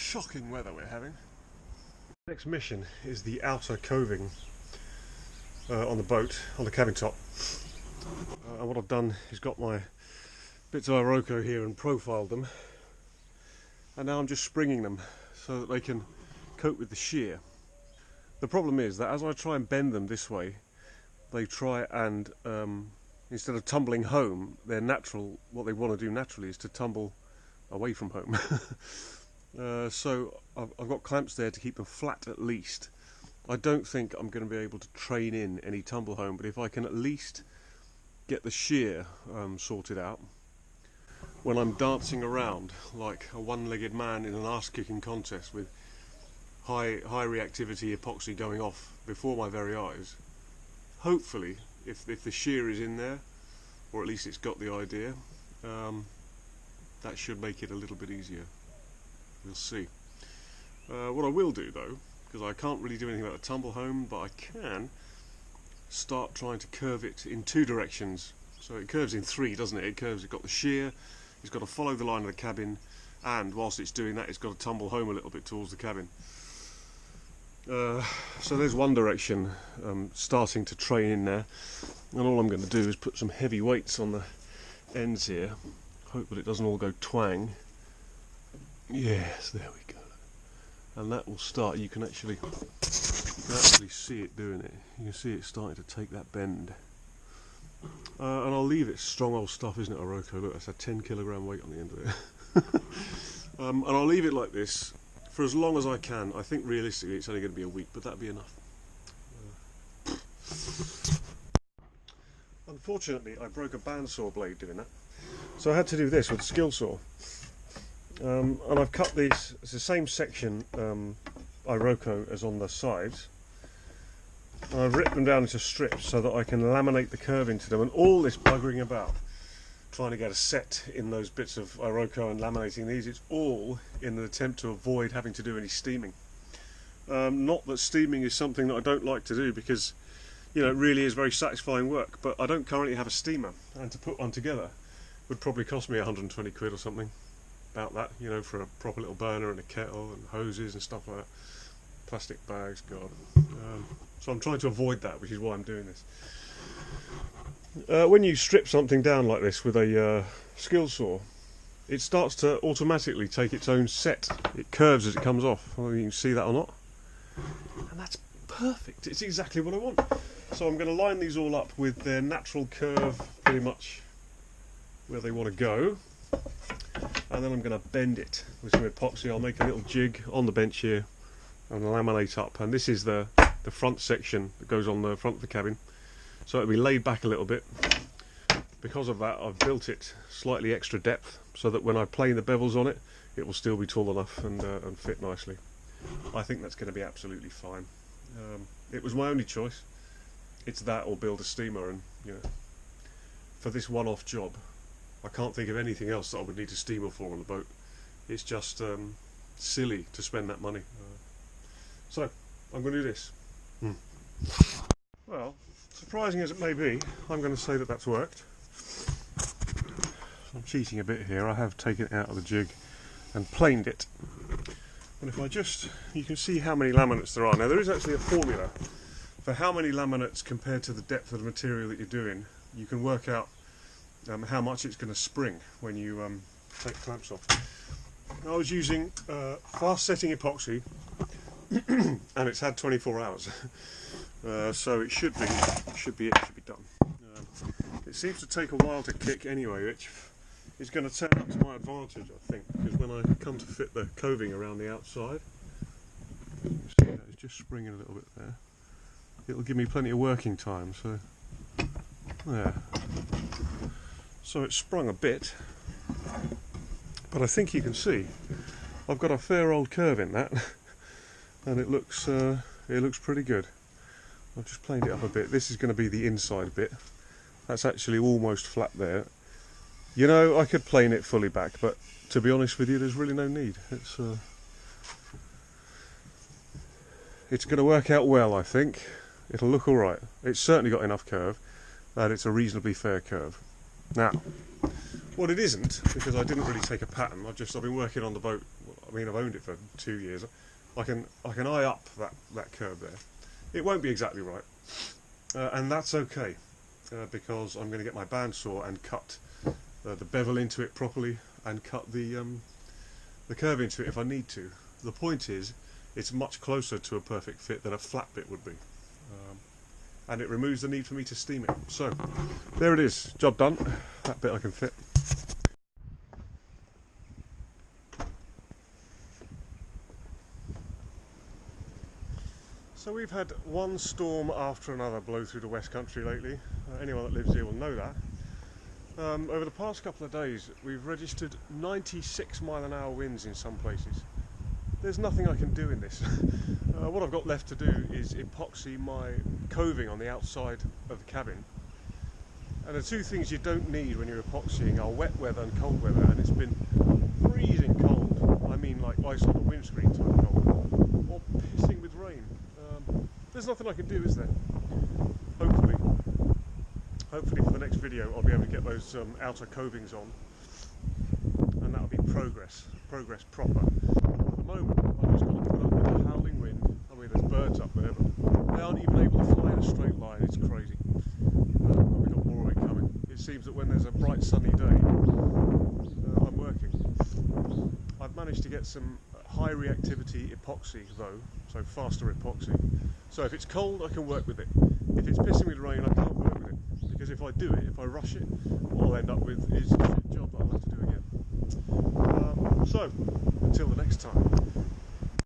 shocking weather we're having. Next mission is the outer coving on the boat, on the cabin top. And what I've done is got my bits of Iroko here and profiled them, and now I'm just springing them so that they can cope with the shear. The problem is that as I try and bend them this way, they try and instead of tumbling home, their natural, what they want to do naturally is to tumble away from home. So I've got clamps there to keep them flat at least. I don't think I'm going to be able to train in any tumble home, but if I can at least get the shear sorted out when I'm dancing around like a one-legged man in an arse-kicking contest with high reactivity epoxy going off before my very eyes, hopefully if the shear is in there, or at least it's got the idea, that should make it a little bit easier. We'll see. What I will do though, because I can't really do anything about the tumble home, but I can start trying to curve it in two directions. So it curves in three, doesn't it? It's got the shear, it's got to follow the line of the cabin, and whilst it's doing that it's got to tumble home a little bit towards the cabin. So there's one direction starting to train in there, and all I'm going to do is put some heavy weights on the ends here, hope that it doesn't all go twang. Yes, there we go. And that will start, you can actually see it doing it. You can see it starting to take that bend. And I'll leave it, strong old stuff, isn't it, Iroko? Look, that's a 10 kilogram weight on the end of it. And I'll leave it like this for as long as I can. I think realistically it's only going to be a week, but that'll be enough. Unfortunately, I broke a bandsaw blade doing that, so I had to do this with a skill saw. And I've cut these, it's the same section Iroko as on the sides, and I've ripped them down into strips so that I can laminate the curve into them, and all this buggering about trying to get a set in those bits of Iroko and laminating these, it's all in an attempt to avoid having to do any steaming. Not that steaming is something that I don't like to do, because you know it really is very satisfying work, but I don't currently have a steamer, and to put one together would probably cost me 120 quid or something. About that, you know, for a proper little burner and a kettle and hoses and stuff like that. Plastic bags, God. So I'm trying to avoid that, which is why I'm doing this. When you strip something down like this with a skill saw, it starts to automatically take its own set. It curves as it comes off. I don't know if you can see that or not. And that's perfect. It's exactly what I want. So I'm going to line these all up with their natural curve, pretty much where they want to go. And then I'm going to bend it with some epoxy. I'll make a little jig on the bench here and laminate up. And this is the front section that goes on the front of the cabin. So it'll be laid back a little bit. Because of that, I've built it slightly extra depth so that when I plane the bevels on it, it will still be tall enough and fit nicely. I think that's going to be absolutely fine. It was my only choice. It's that or build a steamer, and you know, for this one-off job, I can't think of anything else that I would need a steamer for on the boat. It's just silly to spend that money. So I'm going to do this. Well, surprising as it may be, I'm going to say that that's worked. I'm cheating a bit here. I have taken it out of the jig and planed it. And if I just, you can see how many laminates there are. Now there is actually a formula for how many laminates compared to the depth of the material that you're doing. You can work out how much it's going to spring when you take the clamps off. I was using fast setting epoxy and it's had 24 hours. So it should be done. It seems to take a while to kick anyway, which is going to turn out to my advantage, I think, because when I come to fit the coving around the outside, you see that it's just springing a little bit there. It'll give me plenty of working time. So there. So it's sprung a bit, but I think you can see I've got a fair old curve in that, and it looks pretty good. I've just planed it up a bit. This is going to be the inside bit. That's actually almost flat there. You know, I could plane it fully back, but to be honest with you, there's really no need. It's going to work out well, I think. It'll look alright. It's certainly got enough curve that it's a reasonably fair curve. Now, Well, it isn't, because I didn't really take a pattern. I've been working on the boat. I mean, I've owned it for 2 years. I can eye up that curve there. It won't be exactly right, and that's okay, because I'm going to get my bandsaw and cut the bevel into it properly, and cut the curve into it if I need to. The point is, it's much closer to a perfect fit than a flat bit would be, and it removes the need for me to steam it. So there it is, job done. That bit I can fit. So we've had one storm after another blow through the West Country lately. Anyone that lives here will know that. Over the past couple of days we've registered 96-mile-an-hour winds in some places. There's nothing I can do in this. What I've got left to do is epoxy my coving on the outside of the cabin. And the two things you don't need when you're epoxying are wet weather and cold weather, and it's been freezing cold. I mean like ice on the windscreen type cold, or pissing with rain. There's nothing I can do, is there? Hopefully for the next video I'll be able to get those outer covings on, and that'll be progress proper. At the moment I've just got to put up with a howling wind. I mean, there's birds up there, but they aren't even able to fly in a straight line. It's crazy. And we've got more of it coming. It seems that when there's a bright sunny day, I'm working. I've managed to get some high reactivity epoxy though, so faster epoxy. So if it's cold I can work with it. If it's pissing with rain I can't work with it, because if I do it, if I rush it, what I'll end up with is a shit job that I'll have to do again. So until the next time,